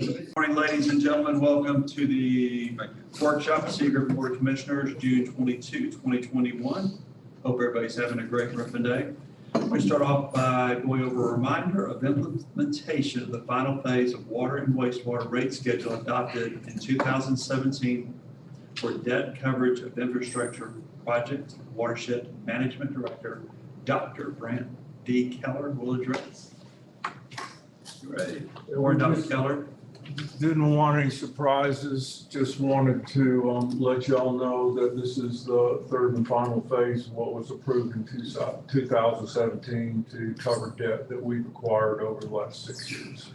Good morning, ladies and gentlemen. Welcome to the workshop of City of Griffin Board of Commissioners, June 22, 2021. Hope everybody's having a great Griffin day. We start off by going over a reminder of implementation of the final phase of water and wastewater rate schedule adopted in 2017 for debt coverage of infrastructure project. Watershed Management Director, Dr. Brant D. Keller will address. You ready? Or Dr. Keller? Didn't want any surprises, just wanted to let y'all know that this is the third and final phase of what was approved in 2017 to cover debt that we've acquired over the last 6 years.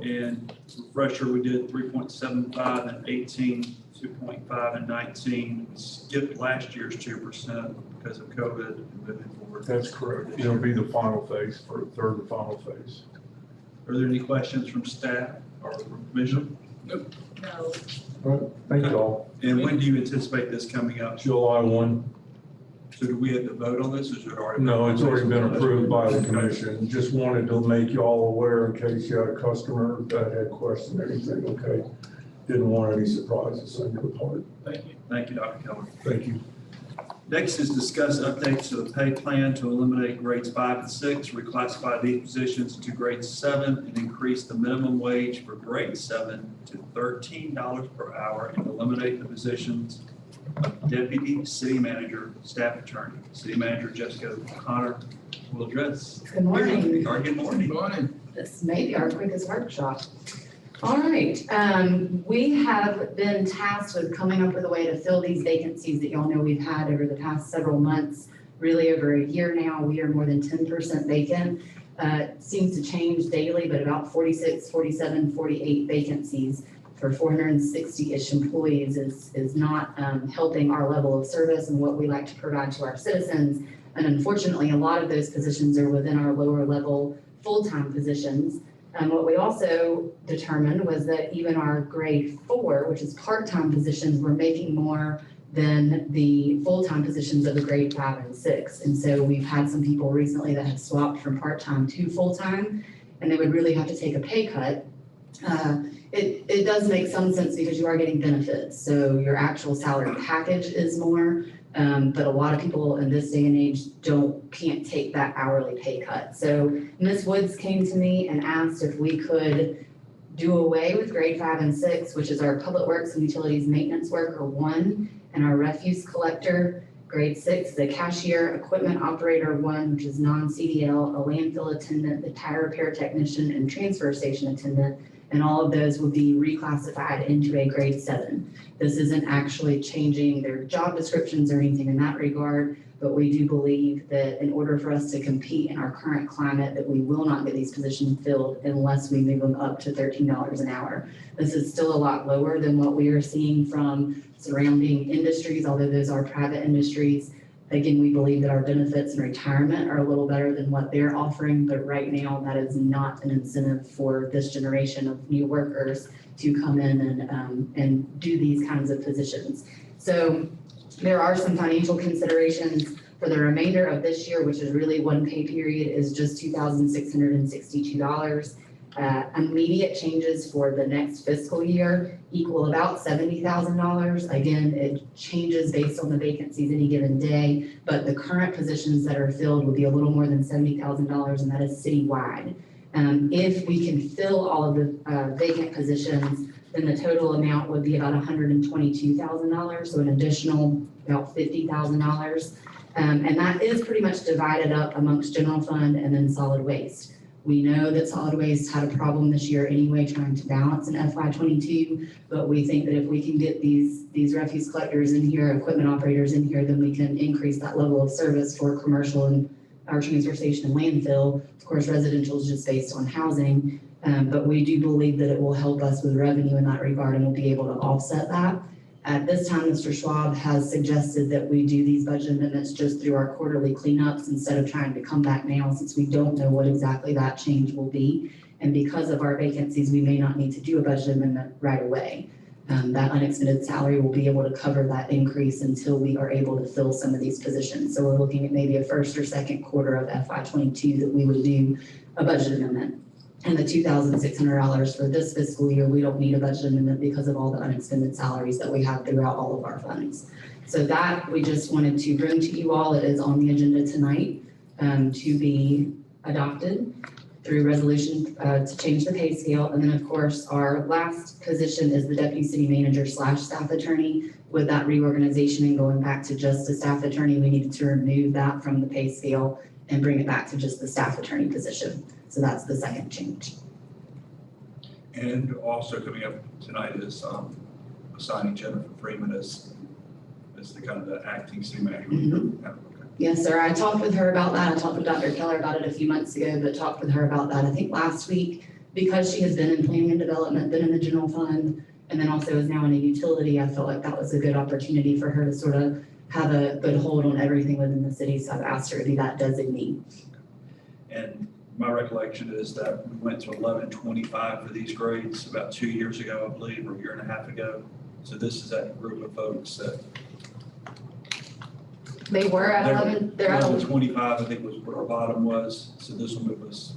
And refresher, we did 3.75 and 18, 2.5 and 19. We skipped last year's 2% because of COVID and moving forward. That's correct. It'll be the final phase for the third and final phase. Are there any questions from staff or from commission? Nope. No. All right, thank you all. And when do you anticipate this coming up? July 1. So do we have to vote on this, or is it already? No, it's already been approved by the commission. Just wanted to make you all aware in case you had a customer that had questioned anything, okay? Didn't want any surprises on your part. Thank you. Thank you, Dr. Keller. Thank you. Next is discuss updates to the pay plan to eliminate grades 5 and 6, reclassify these positions to grade 7, and increase the minimum wage for grade 7 to $13 per hour, and eliminate the positions of deputy city manager, staff attorney. City manager Jessica O'Connor will address. Good morning. Good morning. Good morning. This may be our quickest workshop. All right, we have been tasked with coming up with a way to fill these vacancies that y'all know we've had over the past several months, really over a year now. We are more than 10% vacant. Seems to change daily, but about 46, 47, 48 vacancies for 460-ish employees is not helping our level of service and what we like to provide to our citizens. And unfortunately, a lot of those positions are within our lower level full-time positions. What we also determined was that even our grade 4, which is part-time positions, were making more than the full-time positions of the grade 5 and 6. And so we've had some people recently that have swapped from part-time to full-time, and they would really have to take a pay cut. It does make some sense because you are getting benefits. So your actual salary package is more, but a lot of people in this day and age can't take that hourly pay cut. So Ms. Woods came to me and asked if we could do away with grade 5 and 6, which is our public works and utilities maintenance worker 1, and our refuse collector. Grade 6 is a cashier, equipment operator 1, which is non-CDL, a landfill attendant, the tire repair technician, and transfer station attendant. And all of those would be reclassified into a grade 7. This isn't actually changing their job descriptions or anything in that regard, but we do believe that in order for us to compete in our current climate, that we will not get these positions filled unless we move them up to $13 an hour. This is still a lot lower than what we are seeing from surrounding industries, although those are private industries. Again, we believe that our benefits and retirement are a little better than what they're offering, but right now that is not an incentive for this generation of new workers to come in and do these kinds of positions. So there are some financial considerations for the remainder of this year, which is really one pay period, is just $2,662. Immediate changes for the next fiscal year equal about $70,000. Again, it changes based on the vacancies any given day, but the current positions that are filled would be a little more than $70,000, and that is citywide. If we can fill all of the vacant positions, then the total amount would be about $122,000, so an additional about $50,000. And that is pretty much divided up amongst general fund and then solid waste. We know that solid waste had a problem this year anyway, trying to balance in FY22, but we think that if we can get these refuse collectors in here, equipment operators in here, then we can increase that level of service for commercial and our transfer station and landfill. Of course, residential is just based on housing, but we do believe that it will help us with revenue in that regard, and we'll be able to offset that. At this time, Mr. Schwab has suggested that we do these budget amendments just through our quarterly cleanups instead of trying to come back now, since we don't know what exactly that change will be. And because of our vacancies, we may not need to do a budget amendment right away. That unexpended salary will be able to cover that increase until we are able to fill some of these positions. So we're looking at maybe a first or second quarter of FY22 that we would do a budget amendment. And the $2,600 for this fiscal year, we don't need a budget amendment because of all the unexpended salaries that we have throughout all of our funds. So that we just wanted to bring to you all. It is on the agenda tonight to be adopted through resolution to change the pay scale. And then, of course, our last position is the deputy city manager / staff attorney. With that reorganization and going back to just a staff attorney, we needed to remove that from the pay scale and bring it back to just the staff attorney position. So that's the second change. And also coming up tonight is assigning Jennifer Freeman as the kind of the acting city manager. Okay. Yes, sir. I talked with her about that. I talked with Dr. Keller about it a few months ago, but talked with her about that, I think last week, because she has been in planning and development, been in the general fund, and then also is now in a utility. I felt like that was a good opportunity for her to sort of have a good hold on everything within the city. So I've asked her to be that designee. And my recollection is that we went to 1125 for these grades about 2 years ago, I believe, or a year and a half ago. So this is that group of folks that. They were at 11, they're at 11. 25, I think was where our bottom was. So this will move us,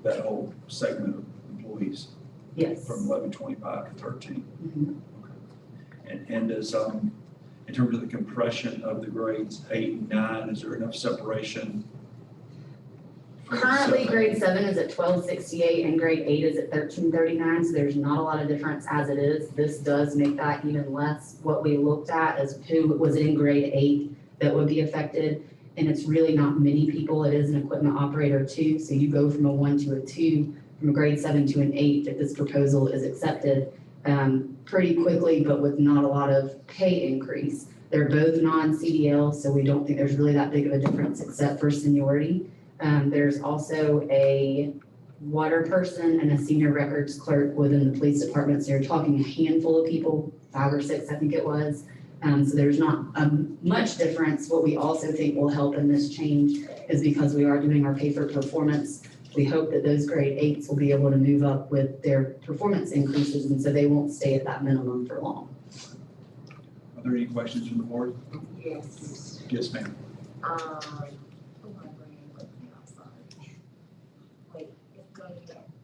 that whole segment of employees Yes. from 1125 to 13. Mhm. And as, in terms of the compression of the grades 8 and 9, is there enough separation? Currently, grade 7 is at 1268 and grade 8 is at 1339, so there's not a lot of difference as it is. This does make that even less. What we looked at is who was in grade 8 that would be affected, and it's really not many people. It is an equipment operator too, so you go from a 1 to a 2, from a grade 7 to an 8 if this proposal is accepted pretty quickly, but with not a lot of pay increase. They're both non-CDL, so we don't think there's really that big of a difference except for seniority. There's also a water person and a senior records clerk within the police department, so you're talking a handful of people, 5 or 6 I think it was. So there's not much difference. What we also think will help in this change is because we are doing our pay for performance. We hope that those grade 8s will be able to move up with their performance increases, and so they won't stay at that minimum for long. Are there any questions from the board? Yes. Yes, ma'am.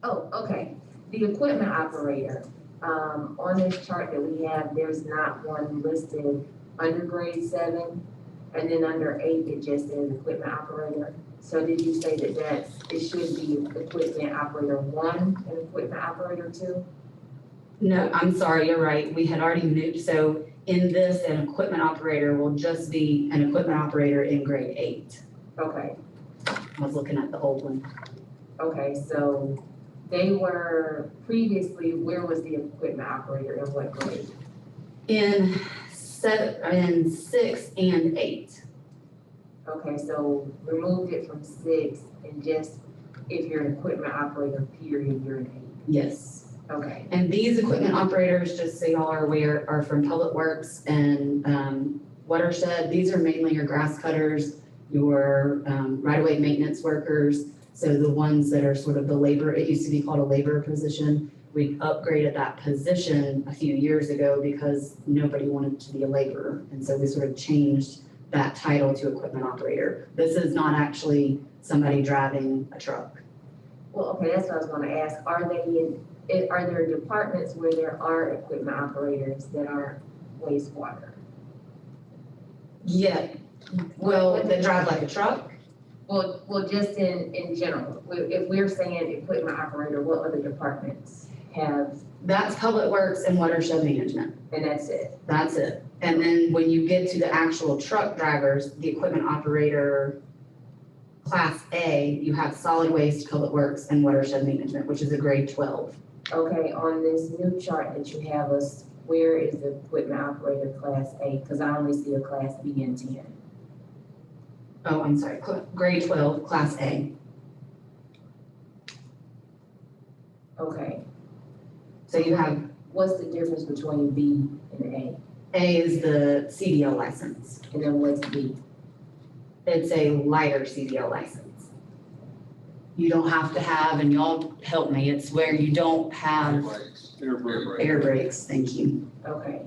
Oh, okay. The equipment operator, on this chart that we have, there's not one listed under grade 7, and then under 8, it just says equipment operator. So did you say that it should be equipment operator 1 and equipment operator 2? No, I'm sorry, you're right. We had already moved, so in this, an equipment operator will just be an equipment operator in grade 8. Okay, I was looking at the old one. okay, so they were previously, where was the equipment operator in what grade? In 6 and 8. Okay, so removed it from 6 and just if you're an equipment operator, period, you're an 8. Yes. Okay, And these equipment operators, just so y'all are aware, are from Public Works and Watershed. These are mainly your grass cutters, your right-of-way maintenance workers. So the ones that are sort of the labor, it used to be called a labor position. We upgraded that position a few years ago because nobody wanted to be a laborer. And so we sort of changed that title to equipment operator. This is not actually somebody driving a truck. well, okay, that's what I was gonna ask. Are there departments where there are equipment operators that are wastewater? Yeah, well, they drive like a truck. Well, just in general, if we're saying equipment operator, what other departments have, That's Public Works and Watershed Management. and that's it? That's it. And then when you get to the actual truck drivers, the equipment operator, Class A, you have Solid Waste, Public Works, and Watershed Management, which is a grade 12. Okay, on this new chart that you have us, where is the equipment operator class A? Because I only see a class B and 10. Oh, I'm sorry, grade 12, Class A. Okay, So you have, what's the difference between B and A? A is the CDL license. And then what's B? It's a lighter CDL license. You don't have to have, and y'all help me, it's where you don't have air brakes, thank you. Okay.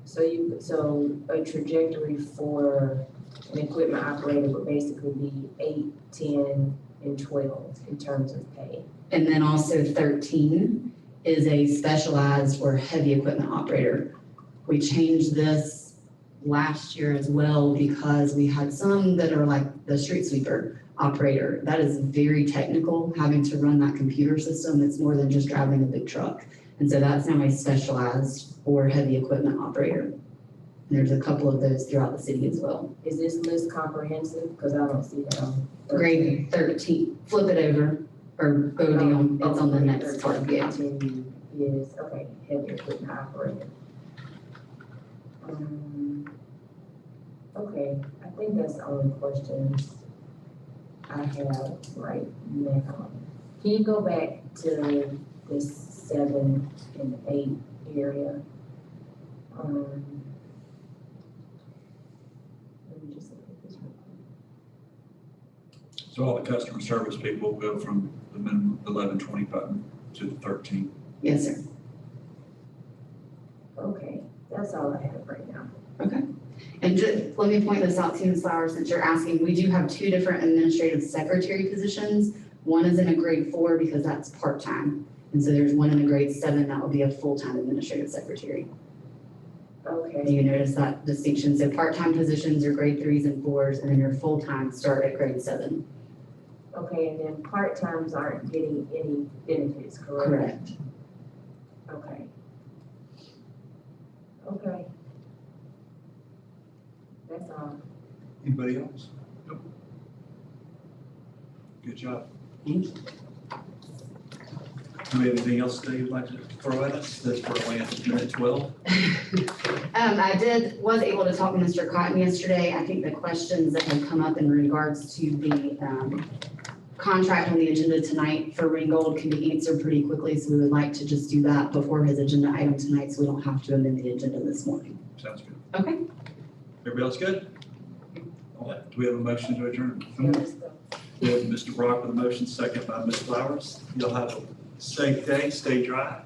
So a trajectory for an equipment operator would basically be 8, 10, and 12 in terms of pay. And then also 13 is a specialized or heavy equipment operator. We changed this last year as well because we had some that are like the street sweeper operator. That is very technical, having to run that computer system. It's more than just driving a big truck. And so that's now a specialized or heavy equipment operator. There's a couple of those throughout the city as well. Is this list comprehensive? Because I don't see that on. Grade 13, flip it over or go down, it's on the next part, yeah. Continue is, okay, heavy equipment operator. Okay, I think that's the only questions I have right now. Can you go back to this 7 and 8 area? Let me just look at this real quick. So all the customer service people will go from the minimum 1125 to the 13. Yes, sir. Okay, that's all I have right now. And just, let me point this out to you, Ms. Flowers, since you're asking, we do have 2 different administrative secretary positions. One is in a grade 4 because that's part-time. And so there's one in a grade 7 that will be a full-time administrative secretary. Do Okay, you notice that distinction? So part-time positions are grade 3s and 4s, and then your full-time start at grade 7. okay, and then part-times aren't getting any benefits, correct? Correct. Okay. Okay. That's all. Anybody else? Nope. Good job. Thank you. Do we have anything else that you'd like to throw at us? That's where we have to at 12. Was able to talk to Mr. Cotton yesterday. I think the questions that have come up in regards to the contract on the agenda tonight for Ringgold can be answered pretty quickly, so we would like to just do that before his agenda item tonight, so we don't have to amend the agenda this morning. Sounds good. Okay. Everybody else good? All right. Do we have a motion to adjourn? Yeah, let's go. We have Mr. Brock with a motion, second by Ms. Flowers. You'll have a safe day, stay dry.